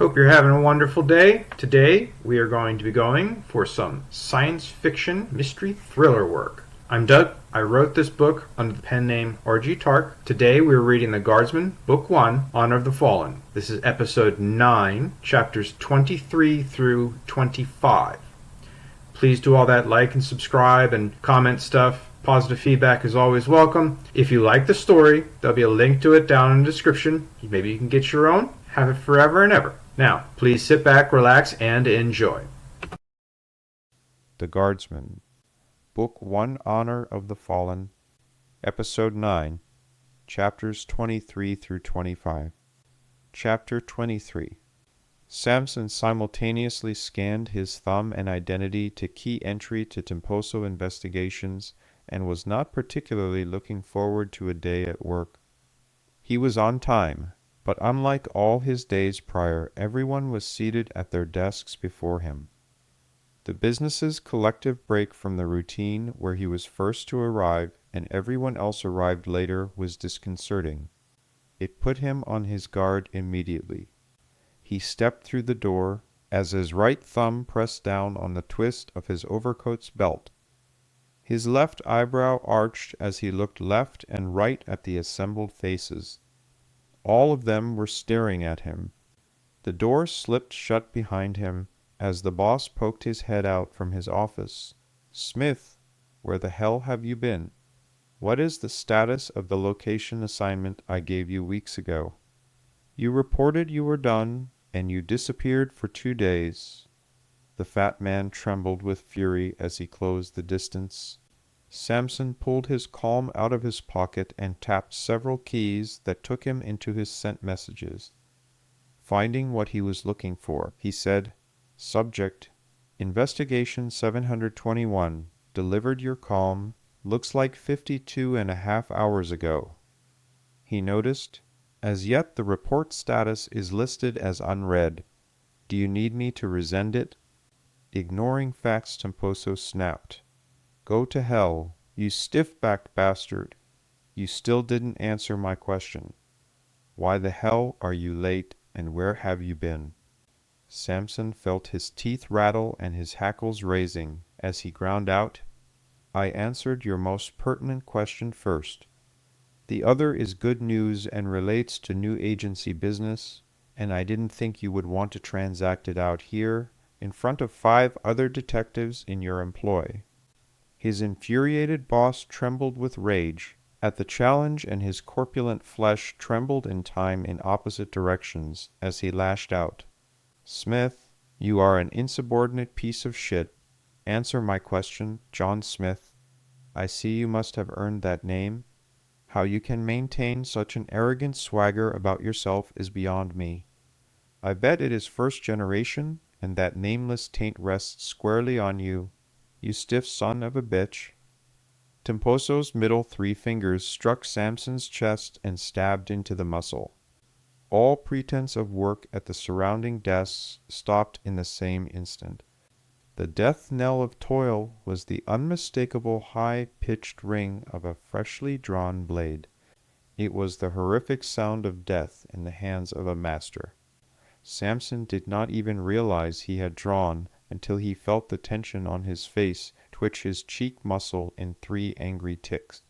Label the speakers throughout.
Speaker 1: Hope you're having a wonderful day. Today we are going to be going for some science fiction mystery thriller work. I'm Doug. I wrote this book under the pen name R.G. Taark. Today we are reading The Guardsman, Book 1, Honor of the Fallen. This is Episode 9, Chapters 23 through 25. Please do all that like and subscribe and comment stuff. Positive feedback is always welcome. If you like the story, there'll be a link to it down in the description. Maybe you can get your own. Have it forever and ever. Now, please sit back, relax, and enjoy.
Speaker 2: The Guardsman, Book 1, Honor of the Fallen, Episode 9, Chapters 23 through 25. Chapter 23. Samson simultaneously scanned his thumb and identity to key entry to Temposo investigations and was not particularly looking forward to a day at work. He was on time, but unlike all his days prior, everyone was seated at their desks before him. The business's collective break from the routine where he was first to arrive and everyone else arrived later was disconcerting. It put him on his guard immediately. He stepped through the door as his right thumb pressed down on the twist of his overcoat's belt. His left eyebrow arched as he looked left and right at the assembled faces. All of them were staring at him. The door slipped shut behind him as the boss poked his head out from his office. "Smith, where the hell have you been? What is the status of the location assignment I gave you weeks ago? You reported you were done, and you disappeared for 2 days." The fat man trembled with fury as he closed the distance. Samson pulled his calm out of his pocket and tapped several keys that took him into his sent messages. Finding what he was looking for, he said, "Subject, Investigation 721, delivered your calm, looks like 52.5 hours ago." He noticed, "As yet the report status is listed as unread. Do you need me to resend it?" Ignoring facts, Temposo snapped. "Go to hell, you stiff-backed bastard. You still didn't answer my question. Why the hell are you late, and where have you been?" Samson felt his teeth rattle and his hackles raising as he ground out, "I answered your most pertinent question first. The other is good news and relates to new agency business, and I didn't think you would want to transact it out here in front of 5 other detectives in your employ." His infuriated boss trembled with rage at the challenge, and his corpulent flesh trembled in time in opposite directions as he lashed out, "Smith, you are an insubordinate piece of shit. Answer my question, John Smith. I see you must have earned that name. How you can maintain such an arrogant swagger about yourself is beyond me. I bet it is first generation, and that nameless taint rests squarely on you, you stiff son of a bitch." Temposo's middle 3 fingers struck Samson's chest and stabbed into the muscle. All pretense of work at the surrounding desks stopped in the same instant. The death knell of toil was the unmistakable high-pitched ring of a freshly drawn blade. It was the horrific sound of death in the hands of a master. Samson did not even realize he had drawn until he felt the tension on his face twitch his cheek muscle in 3 angry ticks.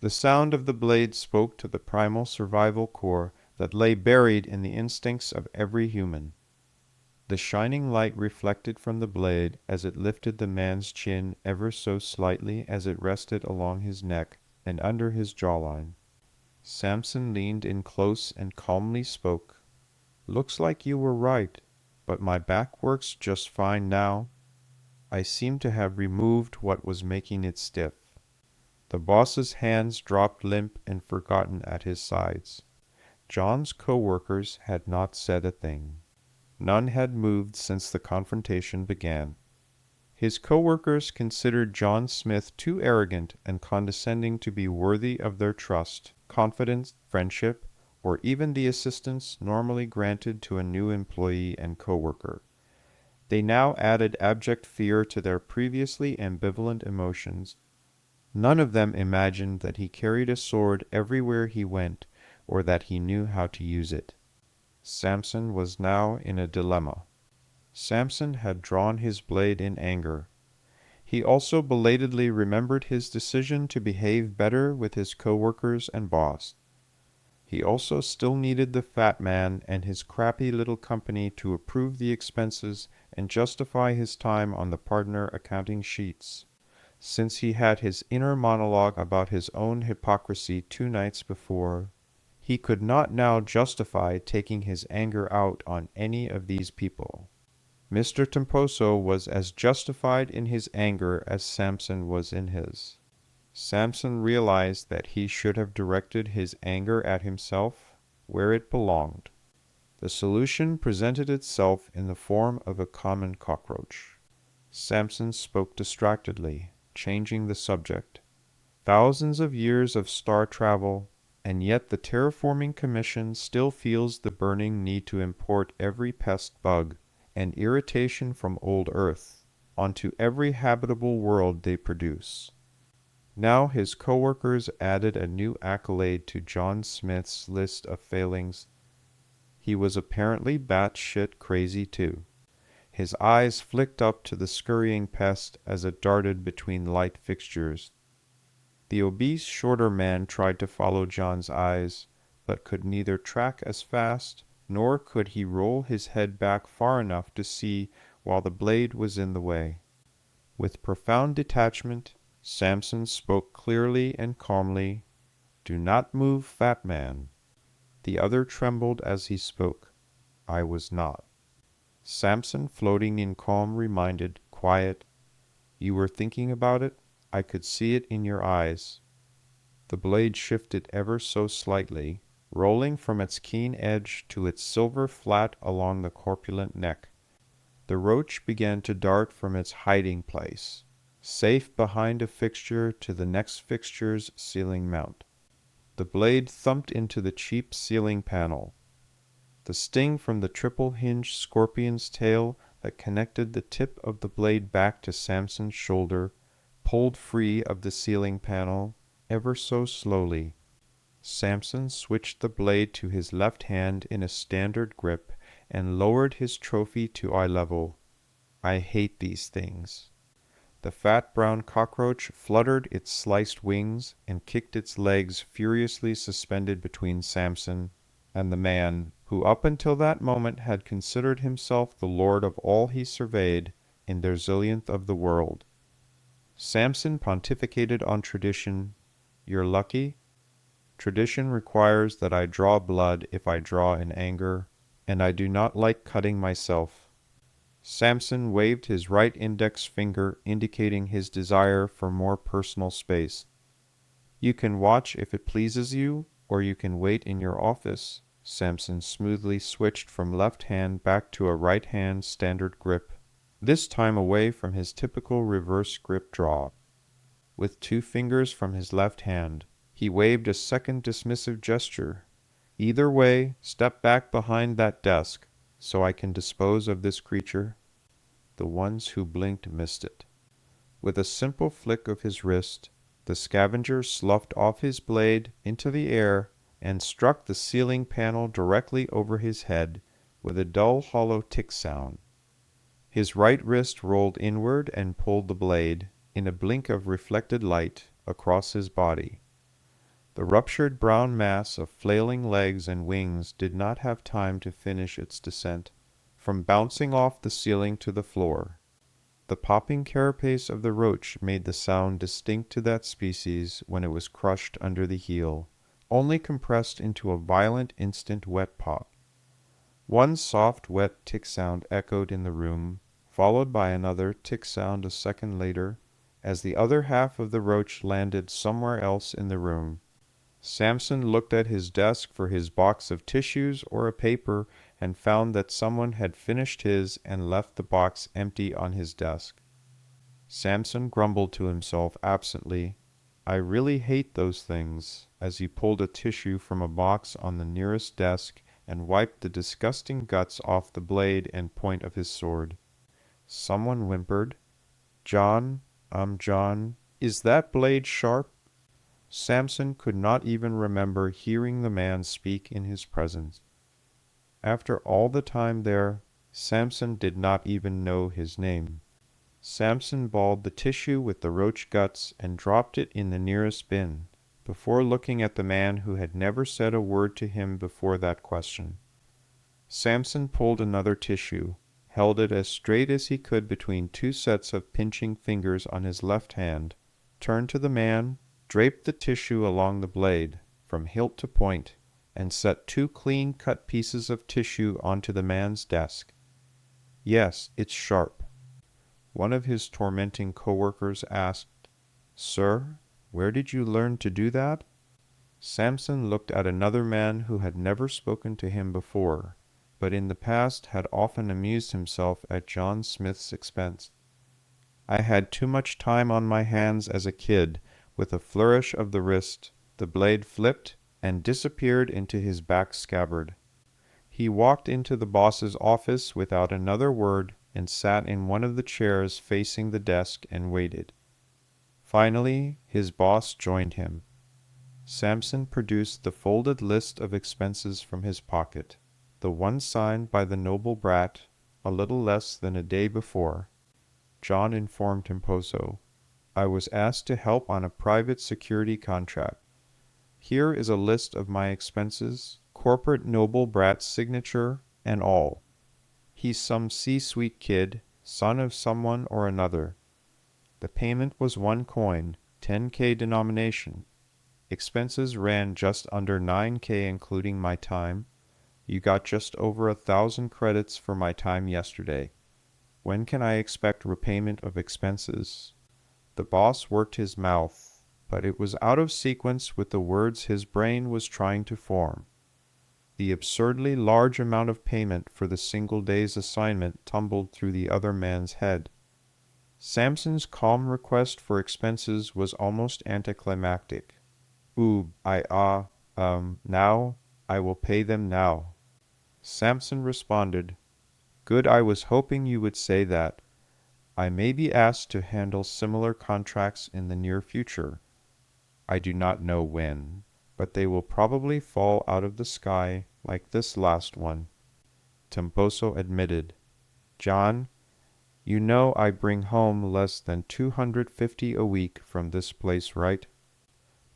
Speaker 2: The sound of the blade spoke to the primal survival core that lay buried in the instincts of every human. The shining light reflected from the blade as it lifted the man's chin ever so slightly as it rested along his neck and under his jawline. Samson leaned in close and calmly spoke. "Looks like you were right, but my back works just fine now. I seem to have removed what was making it stiff." The boss's hands dropped limp and forgotten at his sides. John's co-workers had not said a thing. None had moved since the confrontation began. His co-workers considered John Smith too arrogant and condescending to be worthy of their trust, confidence, friendship, or even the assistance normally granted to a new employee and co-worker. They now added abject fear to their previously ambivalent emotions. None of them imagined that he carried a sword everywhere he went, or that he knew how to use it. Samson was now in a dilemma. Samson had drawn his blade in anger. He also belatedly remembered his decision to behave better with his co-workers and boss. He also still needed the fat man and his crappy little company to approve the expenses and justify his time on the partner accounting sheets, since he had his inner monologue about his own hypocrisy 2 nights before. He could not now justify taking his anger out on any of these people. Mr. Temposo was as justified in his anger as Samson was in his. Samson realized that he should have directed his anger at himself, where it belonged. The solution presented itself in the form of a common cockroach. Samson spoke distractedly, changing the subject. Thousands of years of star travel, and yet the Terraforming Commission still feels the burning need to import every pest bug and irritation from old Earth onto every habitable world they produce. Now his co-workers added a new accolade to John Smith's list of failings. He was apparently batshit crazy too. His eyes flicked up to the scurrying pest as it darted between light fixtures. The obese, shorter man tried to follow John's eyes, but could neither track as fast, nor could he roll his head back far enough to see while the blade was in the way. With profound detachment, Samson spoke clearly and calmly, "Do not move, fat man." The other trembled as he spoke. I was not. Samson, floating in calm, reminded, quiet, "You were thinking about it? I could see it in your eyes." The blade shifted ever so slightly, rolling from its keen edge to its silver flat along the corpulent neck. The roach began to dart from its hiding place, safe behind a fixture, to the next fixture's ceiling mount. The blade thumped into the cheap ceiling panel. The sting from the triple-hinged scorpion's tail that connected the tip of the blade back to Samson's shoulder pulled free of the ceiling panel ever so slowly. Samson switched the blade to his left hand in a standard grip and lowered his trophy to eye level. I hate these things. The fat brown cockroach fluttered its sliced wings and kicked its legs furiously suspended between Samson and the man who up until that moment had considered himself the lord of all he surveyed in their zillionth of the world. Samson pontificated on tradition. You're lucky. Tradition requires that I draw blood if I draw in anger, and I do not like cutting myself. Samson waved his right index finger, indicating his desire for more personal space. You can watch if it pleases you, or you can wait in your office. Samson smoothly switched from left hand back to a right hand standard grip, this time away from his typical reverse grip draw. With 2 fingers from his left hand, he waved a second dismissive gesture. Either way, step back behind that desk, so I can dispose of this creature. The ones who blinked missed it. With a simple flick of his wrist, the scavenger sloughed off his blade into the air and struck the ceiling panel directly over his head with a dull hollow tick sound. His right wrist rolled inward and pulled the blade, in a blink of reflected light, across his body. The ruptured brown mass of flailing legs and wings did not have time to finish its descent, from bouncing off the ceiling to the floor. The popping carapace of the roach made the sound distinct to that species when it was crushed under the heel, only compressed into a violent instant wet pop. One soft, wet tick sound echoed in the room, followed by another tick sound a second later, as the other half of the roach landed somewhere else in the room. Samson looked at his desk for his box of tissues or a paper and found that someone had finished his and left the box empty on his desk. Samson grumbled to himself absently, "I really hate those things," as he pulled a tissue from a box on the nearest desk and wiped the disgusting guts off the blade and point of his sword. Someone whimpered, "John, John, is that blade sharp?" Samson could not even remember hearing the man speak in his presence. After all the time there, Samson did not even know his name. Samson balled the tissue with the roach guts and dropped it in the nearest bin, before looking at the man who had never said a word to him before that question. Samson pulled another tissue, held it as straight as he could between two sets of pinching fingers on his left hand, turned to the man, draped the tissue along the blade, from hilt to point, and set two clean-cut pieces of tissue onto the man's desk. "Yes, it's sharp." One of his tormenting coworkers asked, "Sir, where did you learn to do that?" Samson looked at another man who had never spoken to him before, but in the past had often amused himself at John Smith's expense. "I had too much time on my hands as a kid." With a flourish of the wrist, the blade flipped and disappeared into his back scabbard. He walked into the boss's office without another word and sat in one of the chairs facing the desk and waited. Finally, his boss joined him. Samson produced the folded list of expenses from his pocket, the one signed by the noble brat a little less than a day before. John informed Temposo, "I was asked to help on a private security contract. Here is a list of my expenses, corporate noble brat's signature, and all. He's some C-suite kid, son of someone or another. The payment was 1 coin, 10K denomination. Expenses ran just under 9K including my time. You got just over 1,000 credits for my time yesterday. When can I expect repayment of expenses?" The boss worked his mouth, but it was out of sequence with the words his brain was trying to form. The absurdly large amount of payment for the single day's assignment tumbled through the other man's head. Samson's calm request for expenses was almost anticlimactic. Now, I will pay them now." Samson responded, "Good, I was hoping you would say that. I may be asked to handle similar contracts in the near future. I do not know when, but they will probably fall out of the sky like this last one." Temposo admitted, "John, you know I bring home less than 250 a week from this place, right?"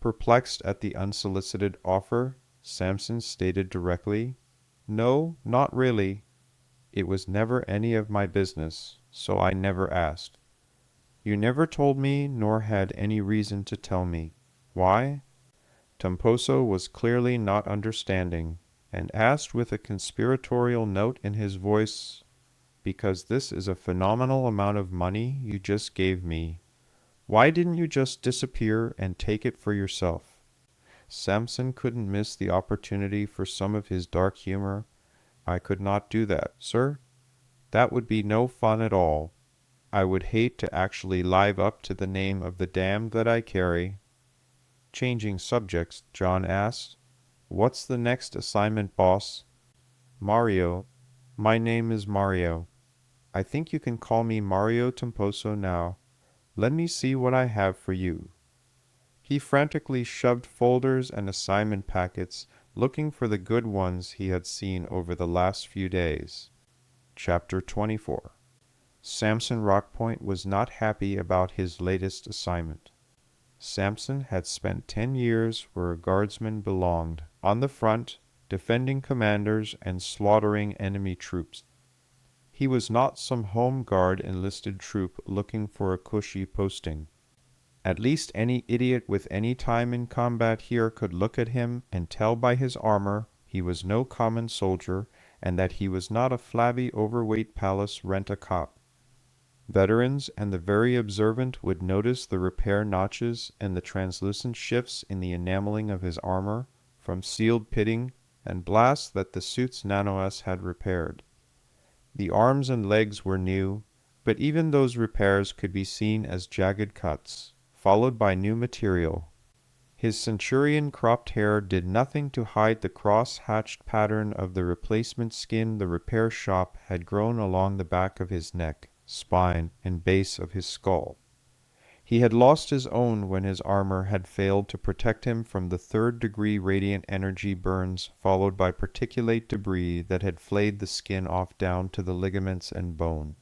Speaker 2: Perplexed at the unsolicited offer, Samson stated directly, "No, not really. It was never any of my business, so I never asked. You never told me nor had any reason to tell me. Why?" Temposo was clearly not understanding, and asked with a conspiratorial note in his voice, "Because this is a phenomenal amount of money you just gave me. Why didn't you just disappear and take it for yourself?" Samson couldn't miss the opportunity for some of his dark humor. "I could not do that, sir. That would be no fun at all. I would hate to actually live up to the name of the dam that I carry." Changing subjects, John asked, "What's the next assignment, boss?" "Mario. My name is Mario. I think you can call me Mario Temposo now. Let me see what I have for you." He frantically shoved folders and assignment packets, looking for the good ones he had seen over the last few days. Chapter 24. Samson Rockpoint was not happy about his latest assignment. Samson had spent 10 years where a guardsman belonged, on the front, defending commanders and slaughtering enemy troops. He was not some home guard enlisted troop looking for a cushy posting. At least any idiot with any time in combat here could look at him and tell by his armor he was no common soldier and that he was not a flabby overweight palace rent-a-cop. Veterans and the very observant would notice the repair notches and the translucent shifts in the enameling of his armor from sealed pitting and blasts that the suit's nano-S had repaired. The arms and legs were new, but even those repairs could be seen as jagged cuts, followed by new material. His centurion cropped hair did nothing to hide the cross-hatched pattern of the replacement skin the repair shop had grown along the back of his neck, spine, and base of his skull. He had lost his own when his armor had failed to protect him from the third-degree radiant energy burns followed by particulate debris that had flayed the skin off down to the ligaments and bone.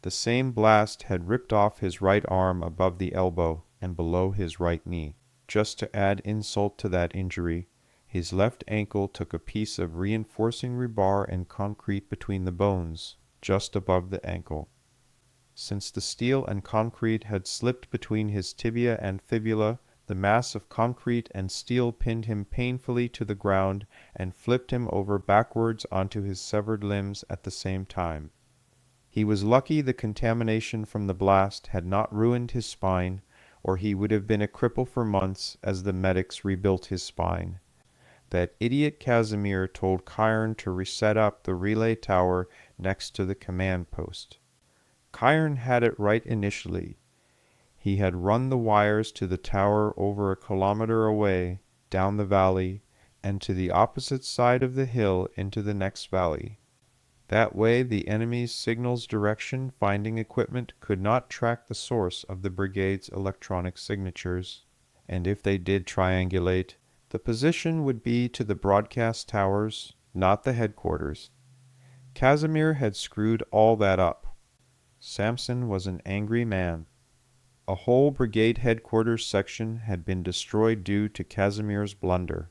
Speaker 2: The same blast had ripped off his right arm above the elbow and below his right knee. Just to add insult to that injury, his left ankle took a piece of reinforcing rebar and concrete between the bones, just above the ankle. Since the steel and concrete had slipped between his tibia and fibula, the mass of concrete and steel pinned him painfully to the ground and flipped him over backwards onto his severed limbs at the same time. He was lucky the contamination from the blast had not ruined his spine, or he would have been a cripple for months as the medics rebuilt his spine. That idiot Casimir told Chiron to reset up the relay tower next to the command post. Chiron had it right initially. He had run the wires to the tower over a kilometer away, down the valley, and to the opposite side of the hill into the next valley. That way the enemy's signals direction finding equipment could not track the source of the brigade's electronic signatures, and if they did triangulate, the position would be to the broadcast towers, not the headquarters. Casimir had screwed all that up. Samson was an angry man. A whole brigade headquarters section had been destroyed due to Casimir's blunder.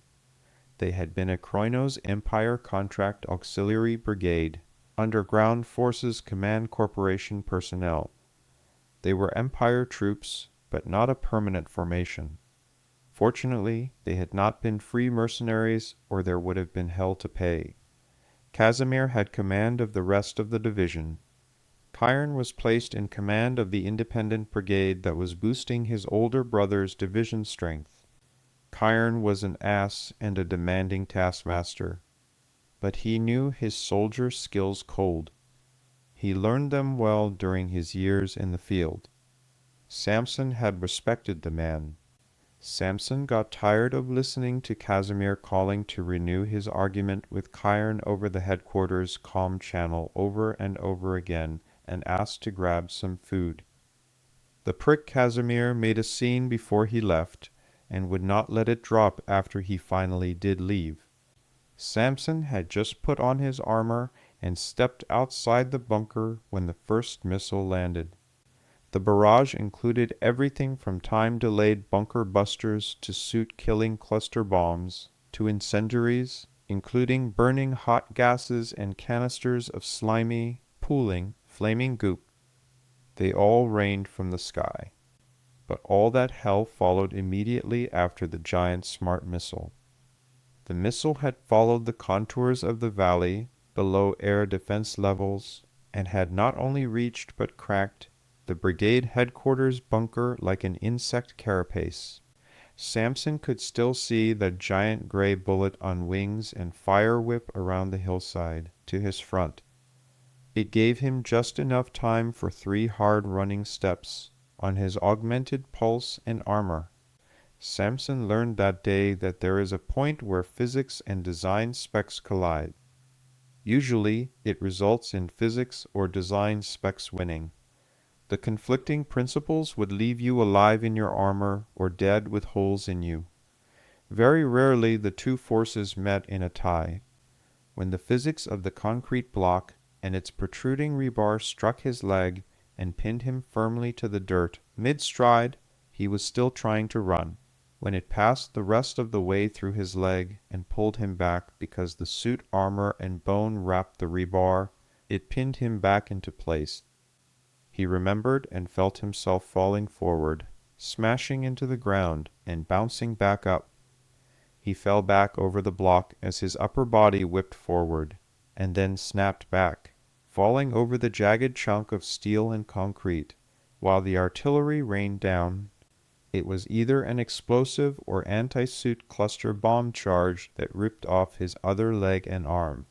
Speaker 2: They had been a Kroinos Empire contract auxiliary brigade, under Ground Forces Command Corporation personnel. They were Empire troops, but not a permanent formation. Fortunately, they had not been free mercenaries, or there would have been hell to pay. Casimir had command of the rest of the division. Chiron was placed in command of the independent brigade that was boosting his older brother's division strength. Chiron was an ass and a demanding taskmaster, but he knew his soldier skills cold. He learned them well during his years in the field. Samson had respected the man. Samson got tired of listening to Casimir calling to renew his argument with Chiron over the headquarters comm channel over and over again, and asked to grab some food. The prick Casimir made a scene before he left, and would not let it drop after he finally did leave. Samson had just put on his armor and stepped outside the bunker when the first missile landed. The barrage included everything from time-delayed bunker busters to suit-killing cluster bombs, to incendiaries, including burning hot gases and canisters of slimy, pooling, flaming goop. They all rained from the sky. But all that hell followed immediately after the giant smart missile. The missile had followed the contours of the valley below air defense levels, and had not only reached but cracked the brigade headquarters bunker like an insect carapace. Samson could still see the giant gray bullet on wings and fire whip around the hillside, to his front. It gave him just enough time for 3 hard running steps, on his augmented pulse and armor. Samson learned that day that there is a point where physics and design specs collide. Usually, it results in physics or design specs winning. The conflicting principles would leave you alive in your armor or dead with holes in you. Very rarely the two forces met in a tie. When the physics of the concrete block and its protruding rebar struck his leg and pinned him firmly to the dirt, mid-stride, he was still trying to run. When it passed the rest of the way through his leg and pulled him back because the suit armor and bone wrapped the rebar, it pinned him back into place. He remembered and felt himself falling forward, smashing into the ground and bouncing back up. He fell back over the block as his upper body whipped forward, and then snapped back, falling over the jagged chunk of steel and concrete, while the artillery rained down. It was either an explosive or anti-suit cluster bomb charge that ripped off his other leg and arm.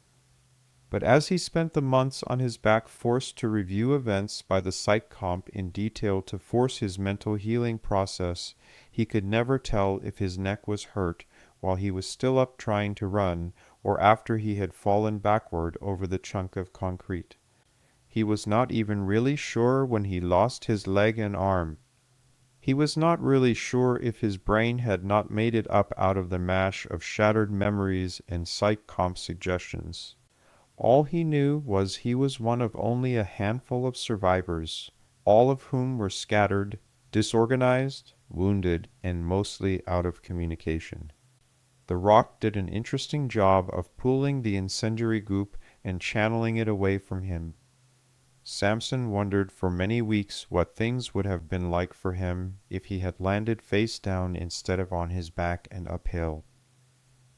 Speaker 2: But as he spent the months on his back forced to review events by the psych-comp in detail to force his mental healing process, he could never tell if his neck was hurt while he was still up trying to run, or after he had fallen backward over the chunk of concrete. He was not even really sure when he lost his leg and arm. He was not really sure if his brain had not made it up out of the mash of shattered memories and psych-comp suggestions. All he knew was he was one of only a handful of survivors, all of whom were scattered, disorganized, wounded, and mostly out of communication. The rock did an interesting job of pulling the incendiary goop and channeling it away from him. Samson wondered for many weeks what things would have been like for him if he had landed face down instead of on his back and uphill.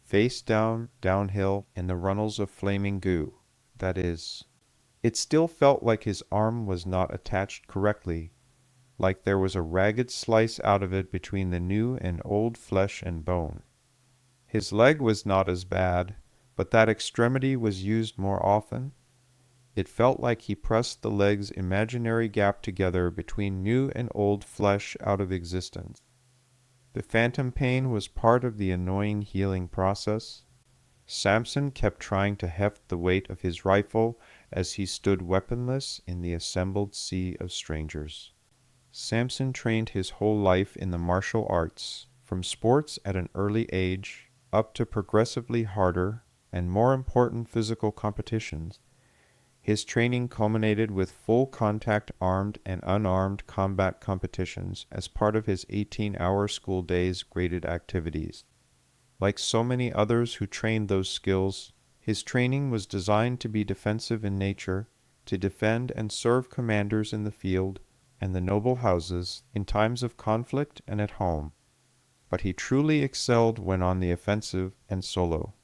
Speaker 2: Face down, downhill, in the runnels of flaming goo, that is. It still felt like his arm was not attached correctly, like there was a ragged slice out of it between the new and old flesh and bone. His leg was not as bad, but that extremity was used more often. It felt like he pressed the leg's imaginary gap together between new and old flesh out of existence. The phantom pain was part of the annoying healing process. Samson kept trying to heft the weight of his rifle as he stood weaponless in the assembled sea of strangers. Samson trained his whole life in the martial arts, from sports at an early age up to progressively harder and more important physical competitions. His training culminated with full-contact armed and unarmed combat competitions as part of his 18-hour school day's graded activities. Like so many others who trained those skills, his training was designed to be defensive in nature, to defend and serve commanders in the field and the noble houses in times of conflict and at home. But he truly excelled when on the offensive and solo.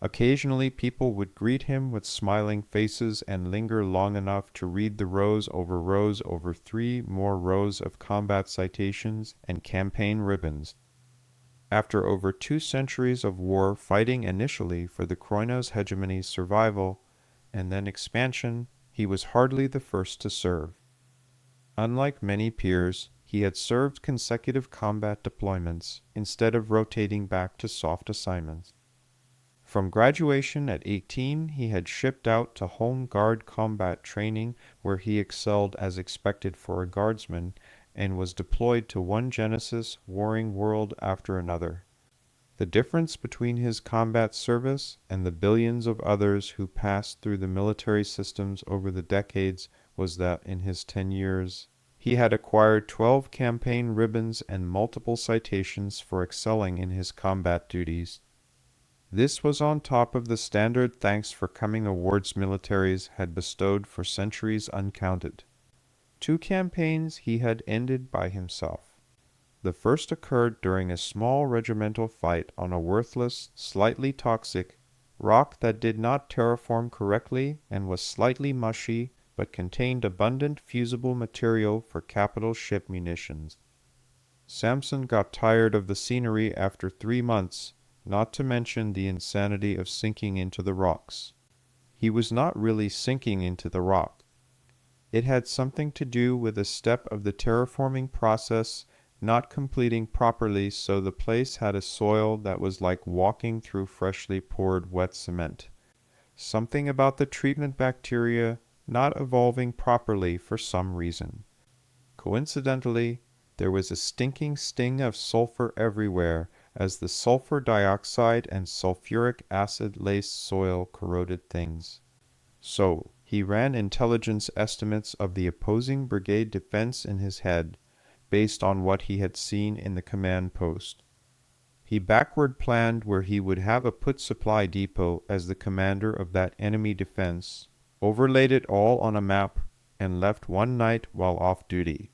Speaker 2: Occasionally people would greet him with smiling faces and linger long enough to read the rows over 3 more rows of combat citations and campaign ribbons. After over 2 centuries of war fighting initially for the Kroinos hegemony's survival and then expansion, he was hardly the first to serve. Unlike many peers, he had served consecutive combat deployments instead of rotating back to soft assignments. From graduation at 18, he had shipped out to Home Guard combat training where he excelled as expected for a Guardsman and was deployed to one Genesis warring world after another. The difference between his combat service and the billions of others who passed through the military systems over the decades was that in his 10 years, he had acquired 12 campaign ribbons and multiple citations for excelling in his combat duties. This was on top of the standard thanks for coming awards militaries had bestowed for centuries uncounted. 2 campaigns he had ended by himself. The first occurred during a small regimental fight on a worthless, slightly toxic rock that did not terraform correctly and was slightly mushy but contained abundant fusible material for capital ship munitions. Samson got tired of the scenery after 3 months, not to mention the insanity of sinking into the rocks. He was not really sinking into the rock. It had something to do with a step of the terraforming process not completing properly, so the place had a soil that was like walking through freshly poured wet cement. Something about the treatment bacteria not evolving properly for some reason. Coincidentally, there was a stinking sting of sulfur everywhere as the sulfur dioxide and sulfuric acid-laced soil corroded things. So, he ran intelligence estimates of the opposing brigade defense in his head, based on what he had seen in the command post. He backward planned where he would have a put supply depot as the commander of that enemy defense, overlaid it all on a map, and left one night while off duty.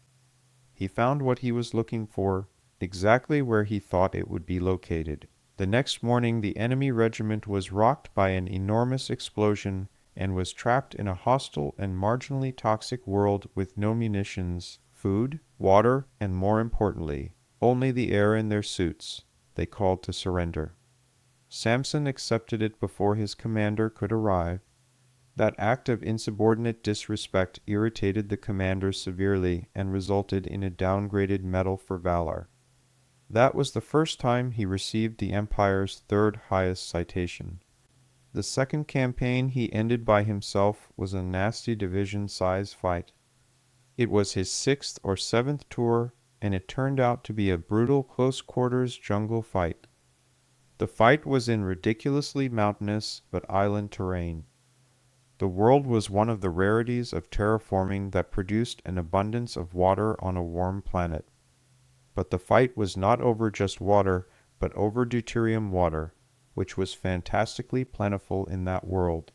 Speaker 2: He found what he was looking for, exactly where he thought it would be located. The next morning the enemy regiment was rocked by an enormous explosion and was trapped in a hostile and marginally toxic world with no munitions, food, water, and more importantly, only the air in their suits. They called to surrender. Samson accepted it before his commander could arrive. That act of insubordinate disrespect irritated the commander severely and resulted in a downgraded Medal for Valor. That was the first time he received the Empire's 3rd highest citation. The second campaign he ended by himself was a nasty division-size fight. It was his 6th or 7th tour, and it turned out to be a brutal close-quarters jungle fight. The fight was in ridiculously mountainous but island terrain. The world was one of the rarities of terraforming that produced an abundance of water on a warm planet. But the fight was not over just water, but over deuterium water, which was fantastically plentiful in that world.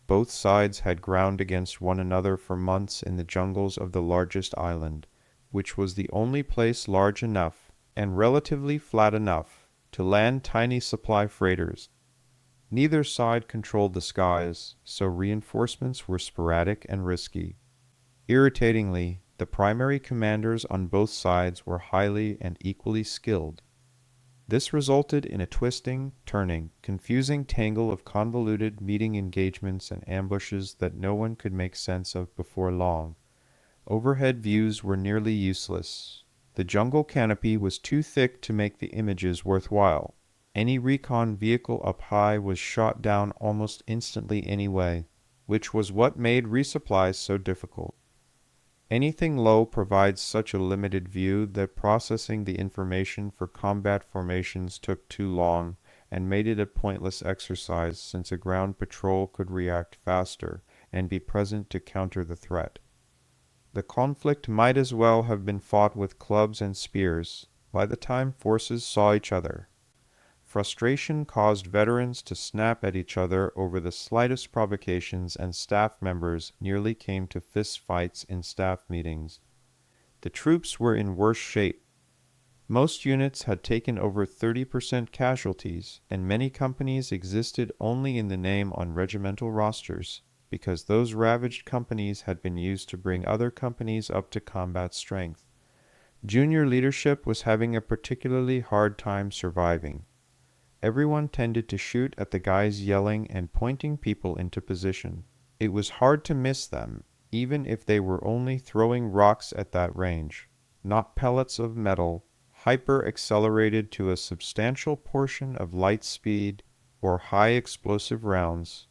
Speaker 2: Both sides had ground against one another for months in the jungles of the largest island, which was the only place large enough, and relatively flat enough, to land tiny supply freighters. Neither side controlled the skies, so reinforcements were sporadic and risky. Irritatingly, the primary commanders on both sides were highly and equally skilled. This resulted in a twisting, turning, confusing tangle of convoluted meeting engagements and ambushes that no one could make sense of before long. Overhead views were nearly useless. The jungle canopy was too thick to make the images worthwhile. Any recon vehicle up high was shot down almost instantly anyway, which was what made resupplies so difficult. Anything low provides such a limited view that processing the information for combat formations took too long and made it a pointless exercise, since a ground patrol could react faster and be present to counter the threat. The conflict might as well have been fought with clubs and spears by the time forces saw each other. Frustration caused veterans to snap at each other over the slightest provocations, and staff members nearly came to fist fights in staff meetings. The troops were in worse shape. Most units had taken over 30% casualties, and many companies existed only in the name on regimental rosters, because those ravaged companies had been used to bring other companies up to combat strength. Junior leadership was having a particularly hard time surviving. Everyone tended to shoot at the guys yelling and pointing people into position. It was hard to miss them, even if they were only throwing rocks at that range, not pellets of metal, hyper-accelerated to a substantial portion of light speed or high-explosive rounds.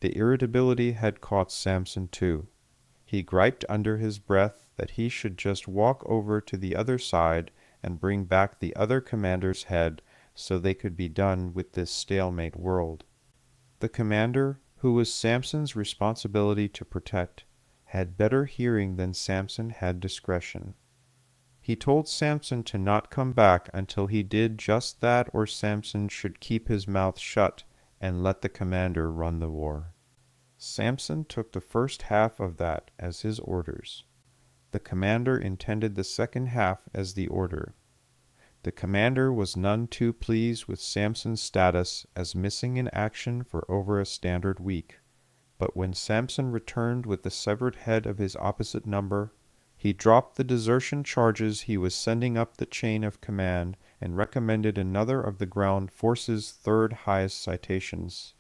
Speaker 2: The irritability had caught Samson too. He griped under his breath that he should just walk over to the other side and bring back the other commander's head so they could be done with this stalemate world. The commander, who was Samson's responsibility to protect, had better hearing than Samson had discretion. He told Samson to not come back until he did just that, or Samson should keep his mouth shut and let the commander run the war. Samson took the first half of that as his orders. The commander intended the second half as the order. The commander was none too pleased with Samson's status as missing in action for over a standard week, but when Samson returned with the severed head of his opposite number, he dropped the desertion charges he was sending up the chain of command and recommended another of the ground force's third highest citations.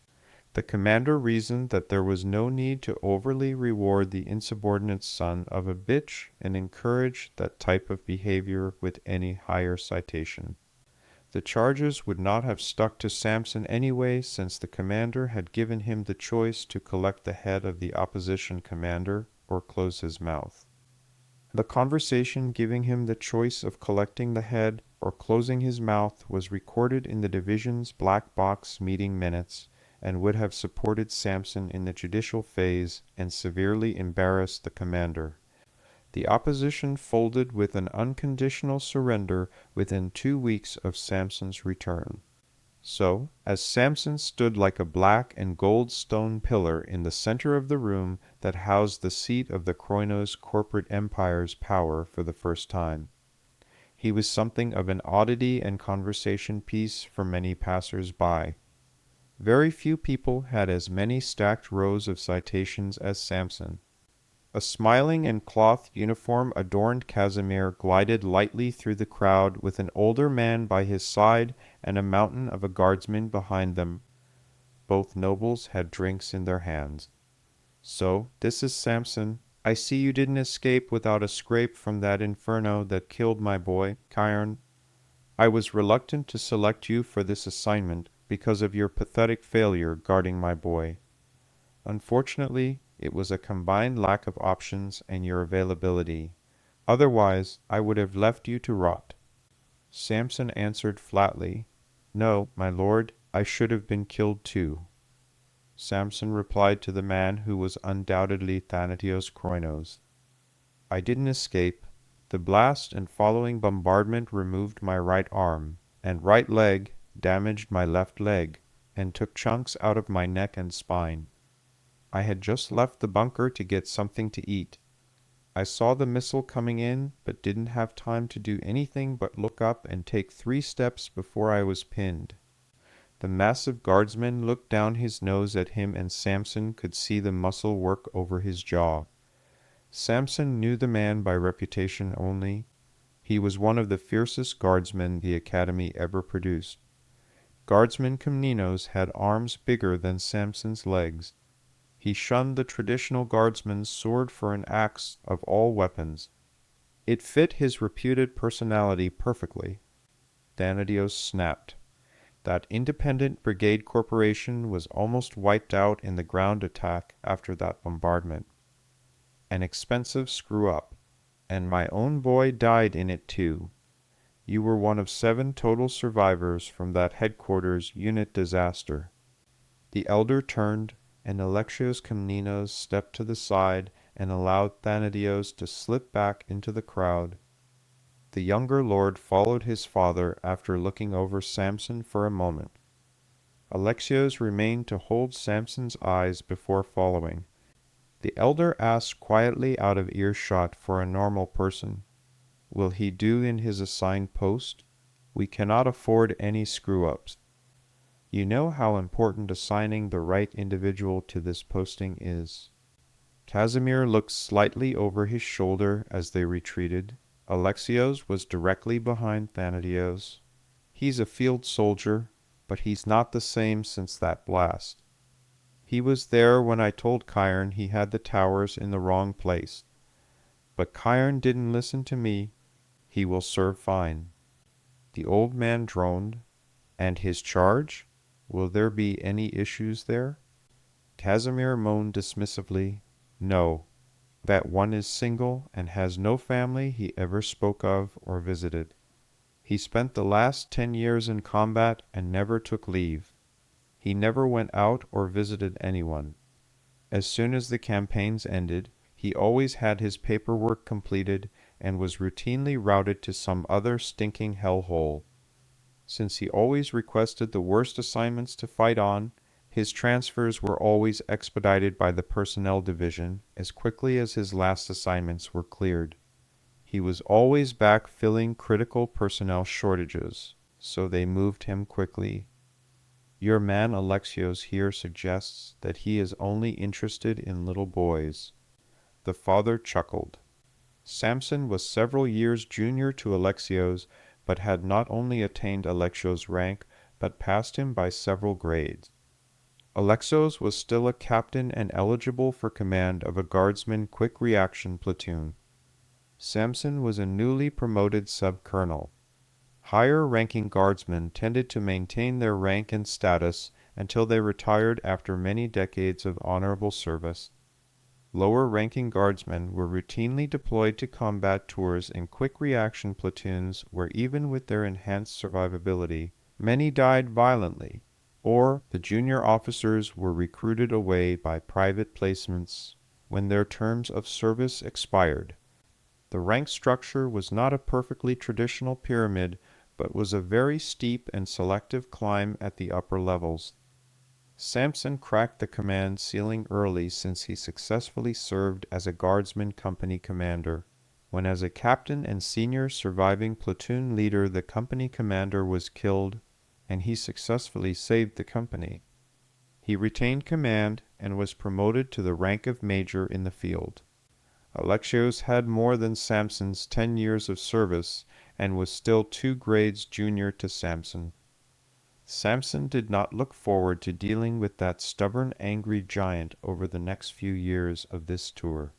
Speaker 2: The commander reasoned that there was no need to overly reward the insubordinate son of a bitch and encourage that type of behavior with any higher citation. The charges would not have stuck to Samson anyway, since the commander had given him the choice to collect the head of the opposition commander or close his mouth. The conversation giving him the choice of collecting the head or closing his mouth was recorded in the division's black box meeting minutes, and would have supported Samson in the judicial phase and severely embarrassed the commander. The opposition folded with an unconditional surrender within 2 weeks of Samson's return. So, as Samson stood like a black and gold stone pillar in the center of the room that housed the seat of the Kroinos corporate empire's power for the first time, he was something of an oddity and conversation piece for many passers-by. Very few people had as many stacked rows of citations as Samson. A smiling and cloth uniform-adorned Casimir glided lightly through the crowd with an older man by his side and a mountain of a guardsman behind them. Both nobles had drinks in their hands. "So, this is Samson. I see you didn't escape without a scrape from that inferno that killed my boy, Chiron. I was reluctant to select you for this assignment because of your pathetic failure guarding my boy. Unfortunately, it was a combined lack of options and your availability. Otherwise, I would have left you to rot. Samson answered flatly, No, my lord, I should have been killed too. Samson replied to the man who was undoubtedly Thanetios Kroinos, I didn't escape. The blast and following bombardment removed my right arm, and right leg damaged my left leg, and took chunks out of my neck and spine. I had just left the bunker to get something to eat. I saw the missile coming in, but didn't have time to do anything but look up and take 3 steps before I was pinned. The massive guardsman looked down his nose at him, and Samson could see the muscle work over his jaw. Samson knew the man by reputation only. He was one of the fiercest guardsmen the Academy ever produced. Guardsman Komnenos had arms bigger than Samson's legs. He shunned the traditional guardsman's sword for an axe of all weapons. It fit his reputed personality perfectly. Thanetios snapped. That independent brigade corporation was almost wiped out in the ground attack after that bombardment. An expensive screw-up, and my own boy died in it too. You were one of 7 total survivors from that headquarters unit disaster. The elder turned, and Alexios Komnenos stepped to the side and allowed Thanetios to slip back into the crowd. The younger lord followed his father after looking over Samson for a moment. Alexios remained to hold Samson's eyes before following. The elder asked quietly out of earshot for a normal person, Will he do in his assigned post? We cannot afford any screw-ups. You know how important assigning the right individual to this posting is. Casimir looked slightly over his shoulder as they retreated. Alexios was directly behind Thanetios. He's a field soldier, but he's not the same since that blast. He was there when I told Chiron he had the towers in the wrong place. But Chiron didn't listen to me. He will serve fine. The old man droned. And his charge? Will there be any issues there? Casimir moaned dismissively, No, that one is single and has no family he ever spoke of or visited. He spent the last 10 years in combat and never took leave. He never went out or visited anyone. As soon as the campaigns ended, he always had his paperwork completed and was routinely routed to some other stinking hellhole. Since he always requested the worst assignments to fight on, his transfers were always expedited by the personnel division as quickly as his last assignments were cleared. He was always back filling critical personnel shortages, so they moved him quickly. Your man Alexios here suggests that he is only interested in little boys. The father chuckled. Samson was several years junior to Alexios, but had not only attained Alexios' rank, but passed him by several grades. Alexios was still a captain and eligible for command of a guardsman quick reaction platoon. Samson was a newly promoted sub-colonel. Higher-ranking guardsmen tended to maintain their rank and status until they retired after many decades of honorable service. Lower-ranking guardsmen were routinely deployed to combat tours in quick-reaction platoons where even with their enhanced survivability, many died violently, or the junior officers were recruited away by private placements when their terms of service expired. The rank structure was not a perfectly traditional pyramid, but was a very steep and selective climb at the upper levels. Samson cracked the command ceiling early since he successfully served as a guardsman company commander. When as a captain and senior surviving platoon leader the company commander was killed, and he successfully saved the company. He retained command and was promoted to the rank of major in the field. Alexios had more than Samson's 10 years of service and was still 2 grades junior to Samson. Samson did not look forward to dealing with that stubborn, angry giant over the next few years of this tour.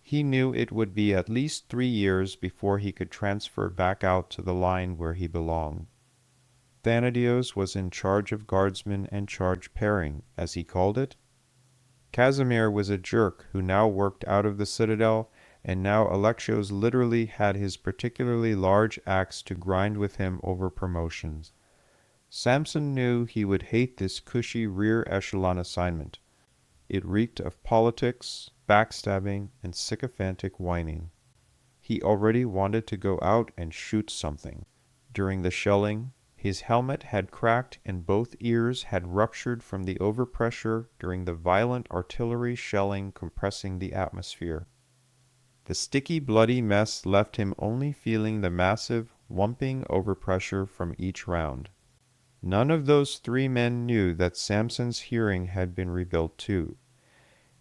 Speaker 2: He knew it would be at least 3 years before he could transfer back out to the line where he belonged. Thanetios was in charge of guardsmen and charge pairing, as he called it. Casimir was a jerk who now worked out of the citadel and now Alexios literally had his particularly large axe to grind with him over promotions. Samson knew he would hate this cushy rear echelon assignment. It reeked of politics, backstabbing, and sycophantic whining. He already wanted to go out and shoot something. During the shelling, his helmet had cracked and both ears had ruptured from the overpressure during the violent artillery shelling compressing the atmosphere. The sticky, bloody mess left him only feeling the massive, whumping overpressure from each round. None of those 3 men knew that Samson's hearing had been rebuilt too.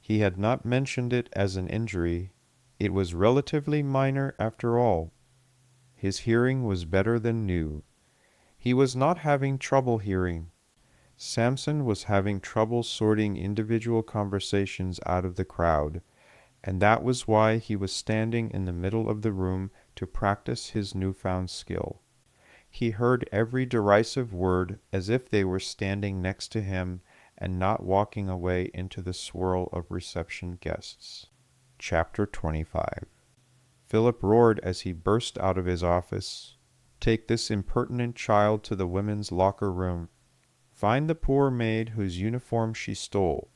Speaker 2: He had not mentioned it as an injury. It was relatively minor after all. His hearing was better than new. He was not having trouble hearing. Samson was having trouble sorting individual conversations out of the crowd, and that was why he was standing in the middle of the room to practice his newfound skill. He heard every derisive word as if they were standing next to him and not walking away into the swirl of reception guests. Chapter 25. Philip roared as he burst out of his office. Take this impertinent child to the women's locker room. Find the poor maid whose uniform she stole.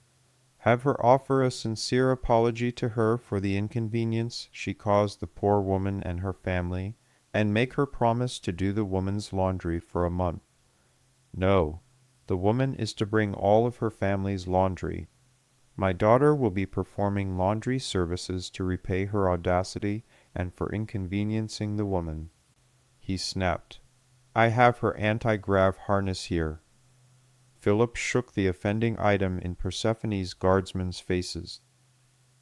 Speaker 2: Have her offer a sincere apology to her for the inconvenience she caused the poor woman and her family, and make her promise to do the woman's laundry for a month. No, the woman is to bring all of her family's laundry. My daughter will be performing laundry services to repay her audacity and for inconveniencing the woman. He snapped. I have her anti-grav harness here. Philip shook the offending item in Persephone's guardsmen's faces.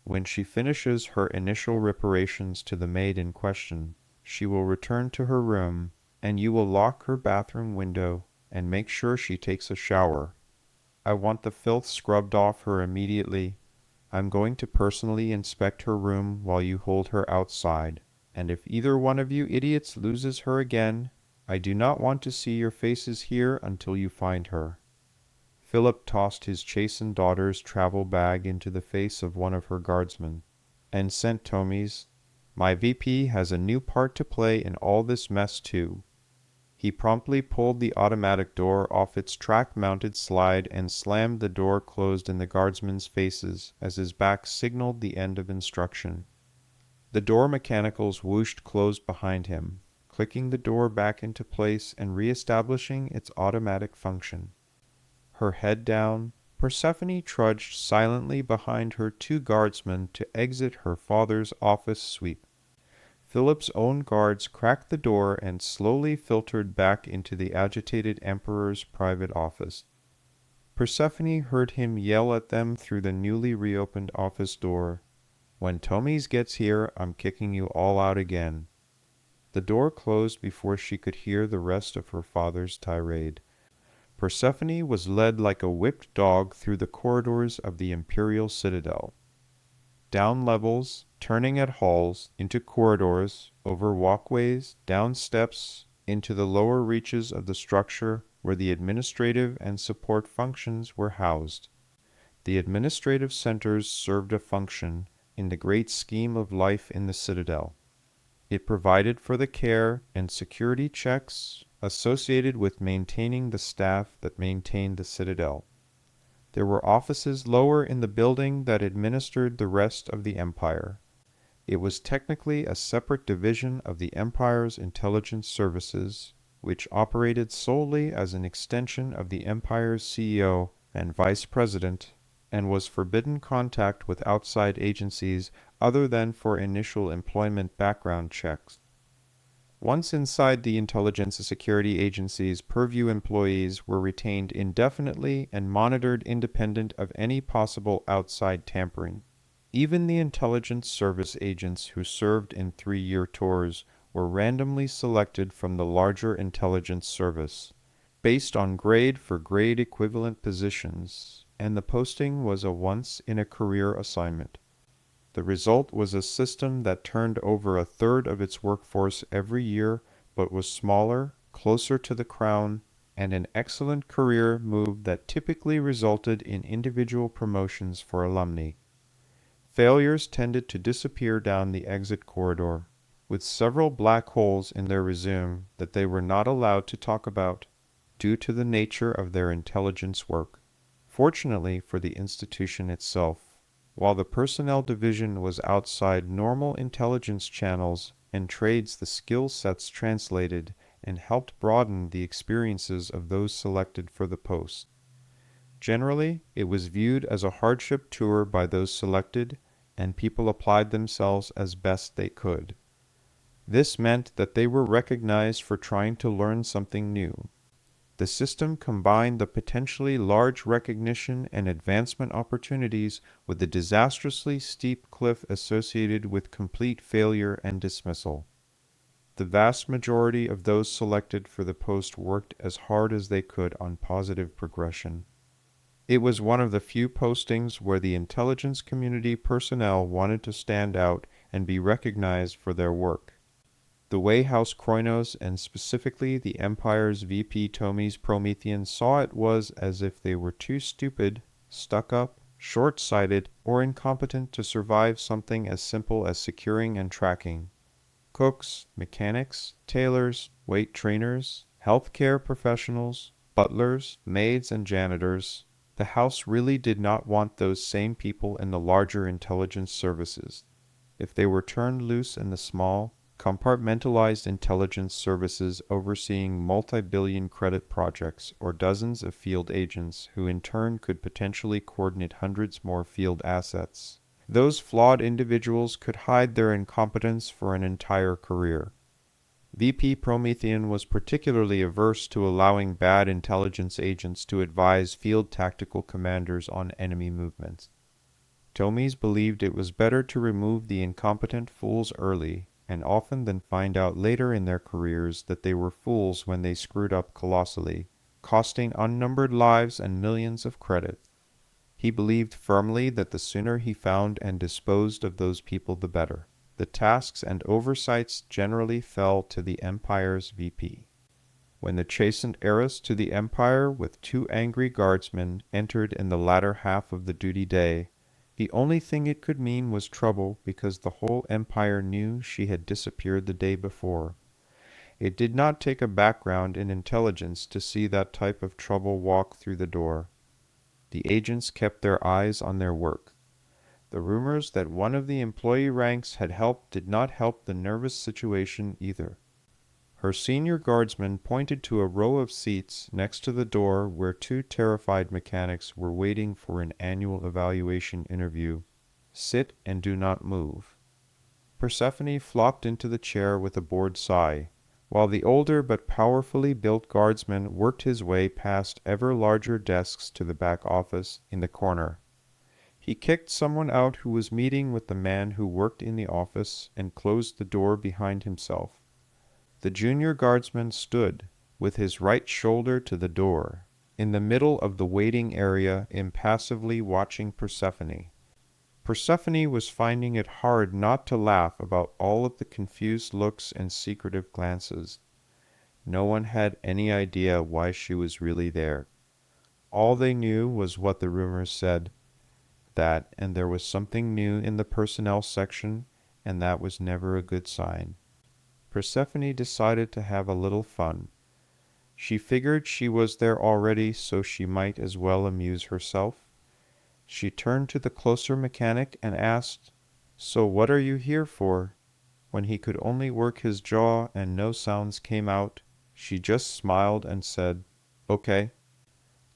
Speaker 2: When she finishes her initial reparations to the maid in question, she will return to her room, and you will lock her bathroom window and make sure she takes a shower. I want the filth scrubbed off her immediately. I'm going to personally inspect her room while you hold her outside, and if either one of you idiots loses her again, I do not want to see your faces here until you find her. Philip tossed his chastened daughter's travel bag into the face of one of her guardsmen, and sent Tommy's, My VP has a new part to play in all this mess too. He promptly pulled the automatic door off its track-mounted slide and slammed the door closed in the guardsmen's faces as his back signaled the end of instruction. The door mechanicals whooshed closed behind him, clicking the door back into place and re-establishing its automatic function. Her head down, Persephone trudged silently behind her 2 guardsmen to exit her father's office suite. Philip's own guards cracked the door and slowly filtered back into the agitated emperor's private office. Persephone heard him yell at them through the newly reopened office door, When Tommy's gets here, I'm kicking you all out again. The door closed before she could hear the rest of her father's tirade. Persephone was led like a whipped dog through the corridors of the imperial citadel. Down levels, turning at halls, into corridors, over walkways, down steps, into the lower reaches of the structure where the administrative and support functions were housed. The administrative centers served a function in the great scheme of life in the citadel. It provided for the care and security checks associated with maintaining the staff that maintained the citadel. There were offices lower in the building that administered the rest of the empire. It was technically a separate division of the empire's intelligence services, which operated solely as an extension of the empire's CEO and vice president, and was forbidden contact with outside agencies other than for initial employment background checks. Once inside the intelligence and security agency's purview, employees were retained indefinitely and monitored independent of any possible outside tampering. Even the intelligence service agents who served in 3-year tours were randomly selected from the larger intelligence service, based on grade for grade equivalent positions, and the posting was a once-in-a-career assignment. The result was a system that turned over 1/3 of its workforce every year, but was smaller, closer to the crown, and an excellent career move that typically resulted in individual promotions for alumni. Failures tended to disappear down the exit corridor, with several black holes in their resume that they were not allowed to talk about, due to the nature of their intelligence work. Fortunately for the institution itself, while the personnel division was outside normal intelligence channels and trades, the skill sets translated and helped broaden the experiences of those selected for the post. Generally, it was viewed as a hardship tour by those selected, and people applied themselves as best they could. This meant that they were recognized for trying to learn something new. The system combined the potentially large recognition and advancement opportunities with the disastrously steep cliff associated with complete failure and dismissal. The vast majority of those selected for the post worked as hard as they could on positive progression. It was one of the few postings where the intelligence community personnel wanted to stand out and be recognized for their work. The way House Kroinos, and specifically the Empire's VP Tomies Promethean, saw it was as if they were too stupid, stuck up, short-sighted, or incompetent to survive something as simple as securing and tracking. Cooks, mechanics, tailors, weight trainers, healthcare professionals, butlers, maids, and janitors. The House really did not want those same people in the larger intelligence services. If they were turned loose in the small, compartmentalized intelligence services overseeing multi-billion credit projects or dozens of field agents who in turn could potentially coordinate hundreds more field assets, those flawed individuals could hide their incompetence for an entire career. VP Promethean was particularly averse to allowing bad intelligence agents to advise field tactical commanders on enemy movements. Tomies believed it was better to remove the incompetent fools early, and often than find out later in their careers that they were fools when they screwed up colossally, costing unnumbered lives and millions of credit. He believed firmly that the sooner he found and disposed of those people the better. The tasks and oversights generally fell to the Empire's VP. When the chastened heiress to the Empire with 2 angry guardsmen entered in the latter half of the duty day, the only thing it could mean was trouble, because the whole Empire knew she had disappeared the day before. It did not take a background in intelligence to see that type of trouble walk through the door. The agents kept their eyes on their work. The rumors that one of the employee ranks had helped did not help the nervous situation either. Her senior guardsman pointed to a row of seats next to the door where 2 terrified mechanics were waiting for an annual evaluation interview. "Sit and do not move." Persephone flopped into the chair with a bored sigh, while the older but powerfully built guardsman worked his way past ever larger desks to the back office in the corner. He kicked someone out who was meeting with the man who worked in the office and closed the door behind himself. The junior guardsman stood, with his right shoulder to the door, in the middle of the waiting area, impassively watching Persephone. Persephone was finding it hard not to laugh about all of the confused looks and secretive glances. No one had any idea why she was really there. All they knew was what the rumors said, that and there was something new in the personnel section, and that was never a good sign. Persephone decided to have a little fun. She figured she was there already, so she might as well amuse herself. She turned to the closer mechanic and asked, "So what are you here for?" When he could only work his jaw and no sounds came out, she just smiled and said, "Okay."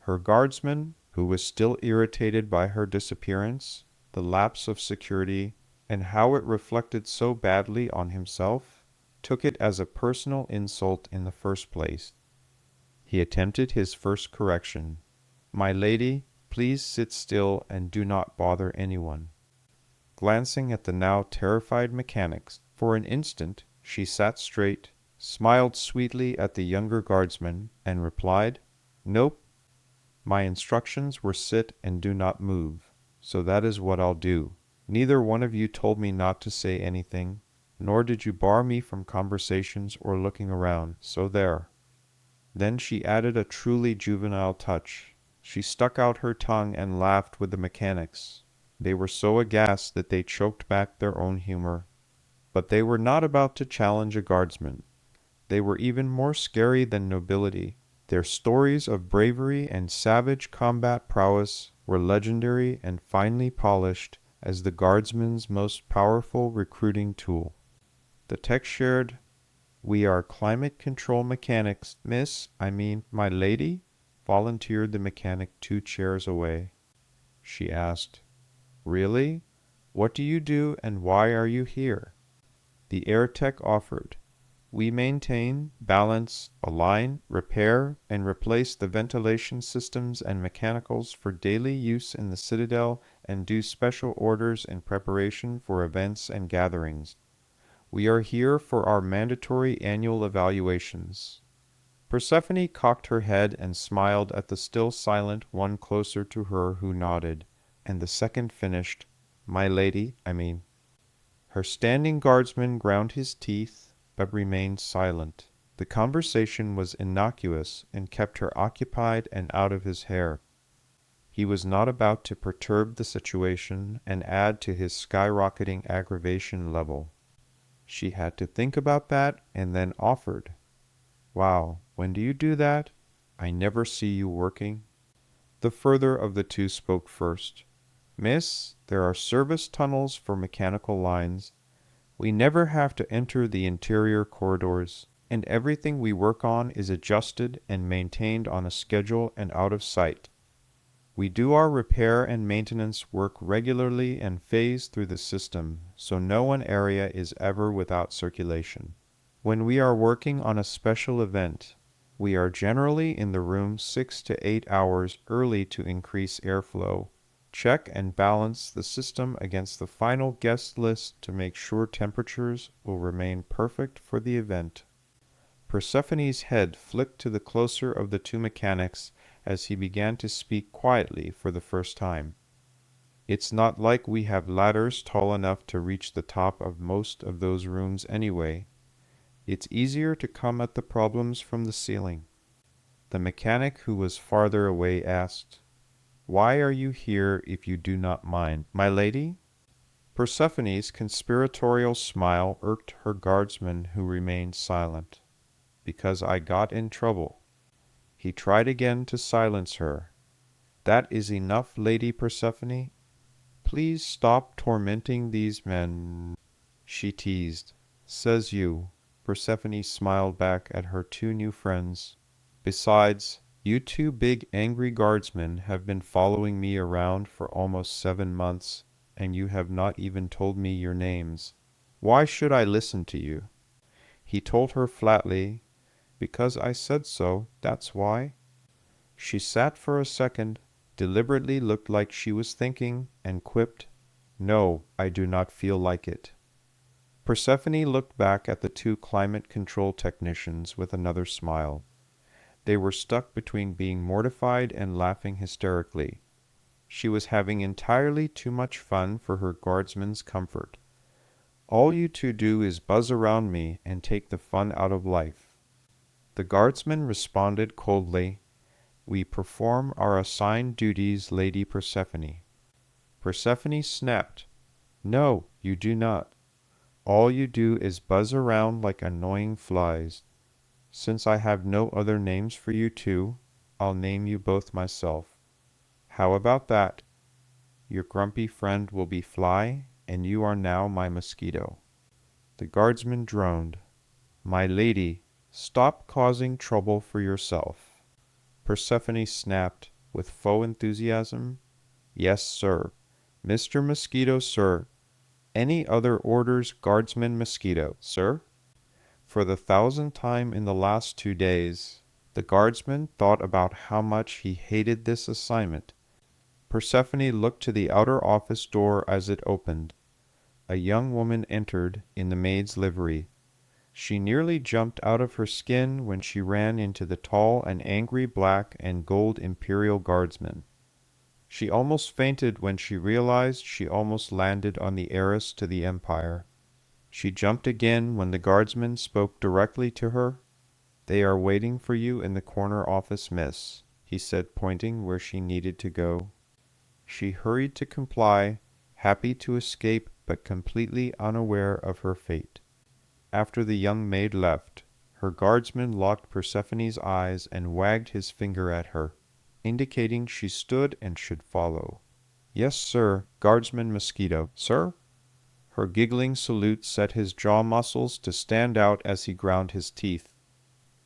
Speaker 2: Her guardsman, who was still irritated by her disappearance, the lapse of security, and how it reflected so badly on himself, took it as a personal insult in the first place. He attempted his first correction. "My lady, please sit still and do not bother anyone." Glancing at the now terrified mechanics, for an instant she sat straight, smiled sweetly at the younger guardsman, and replied, "Nope. My instructions were sit and do not move, so that is what I'll do. Neither one of you told me not to say anything, nor did you bar me from conversations or looking around, so there." Then she added a truly juvenile touch. She stuck out her tongue and laughed with the mechanics. They were so aghast that they choked back their own humor. But they were not about to challenge a guardsman. They were even more scary than nobility. Their stories of bravery and savage combat prowess were legendary and finely polished as the guardsman's most powerful recruiting tool. The text shared, "We are climate control mechanics, my lady," volunteered the mechanic 2 chairs away. She asked, "Really? What do you do and why are you here?" The air tech offered, "We maintain, balance, align, repair, and replace the ventilation systems and mechanicals for daily use in the Citadel and do special orders in preparation for events and gatherings. We are here for our mandatory annual evaluations." Persephone cocked her head and smiled at the still silent one closer to her who nodded, and the second finished, "My lady, Her standing guardsman ground his teeth, but remained silent. The conversation was innocuous and kept her occupied and out of his hair. He was not about to perturb the situation and add to his skyrocketing aggravation level. She had to think about that and then offered, "Wow, when do you do that? I never see you working." The further of the two spoke first. "Miss, there are service tunnels for mechanical lines. We never have to enter the interior corridors, and everything we work on is adjusted and maintained on a schedule and out of sight. We do our repair and maintenance work regularly and phase through the system, so no one area is ever without circulation. When we are working on a special event, we are generally in the room 6 to 8 hours early to increase airflow, check and balance the system against the final guest list to make sure temperatures will remain perfect for the event." Persephone's head flicked to the closer of the two mechanics as he began to speak quietly for the first time. "It's not like we have ladders tall enough to reach the top of most of those rooms anyway. It's easier to come at the problems from the ceiling." The mechanic who was farther away asked, "Why are you here if you do not mind, my lady?" Persephone's conspiratorial smile irked her guardsman who remained silent. "Because I got in trouble." He tried again to silence her. "That is enough, Lady Persephone. Please stop tormenting these men," she teased. "Says you." Persephone smiled back at her two new friends. "Besides, you two big angry guardsmen have been following me around for almost 7 months, and you have not even told me your names. Why should I listen to you?" He told her flatly, "Because I said so, that's why." She sat for a second, deliberately looked like she was thinking, and quipped, "No, I do not feel like it." Persephone looked back at the two climate control technicians with another smile. They were stuck between being mortified and laughing hysterically. She was having entirely too much fun for her guardsman's comfort. "All you two do is buzz around me and take the fun out of life." The guardsman responded coldly, "We perform our assigned duties, Lady Persephone." Persephone snapped, "No, you do not. All you do is buzz around like annoying flies. Since I have no other names for you two, I'll name you both myself. How about that? Your grumpy friend will be Fly, and you are now my mosquito." The guardsman droned, "My lady, stop causing trouble for yourself." Persephone snapped, with faux enthusiasm, "Yes, sir. Mr. Mosquito, sir. Any other orders, Guardsman Mosquito, sir?" For the 1,000th time in the last 2 days, the guardsman thought about how much he hated this assignment. Persephone looked to the outer office door as it opened. A young woman entered in the maid's livery. She nearly jumped out of her skin when she ran into the tall and angry black and gold Imperial Guardsman. She almost fainted when she realized she almost landed on the heiress to the Empire. She jumped again when the Guardsman spoke directly to her. "They are waiting for you in the corner office, miss," he said, pointing where she needed to go. She hurried to comply, happy to escape but completely unaware of her fate. After the young maid left, her guardsman locked Persephone's eyes and wagged his finger at her, indicating she stood and should follow. "Yes, sir, Guardsman Mosquito, sir?" Her giggling salute set his jaw muscles to stand out as he ground his teeth.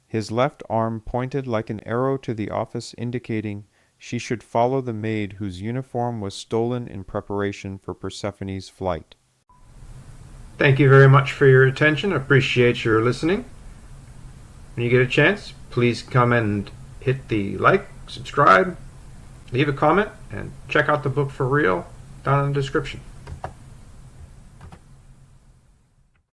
Speaker 2: His left arm pointed like an arrow to the office, indicating she should follow the maid whose uniform was stolen in preparation for Persephone's flight.
Speaker 1: Thank you very much for your attention. Appreciate your listening. When you get a chance, please come and hit the like, subscribe, leave a comment, and check out the book for real down in the description.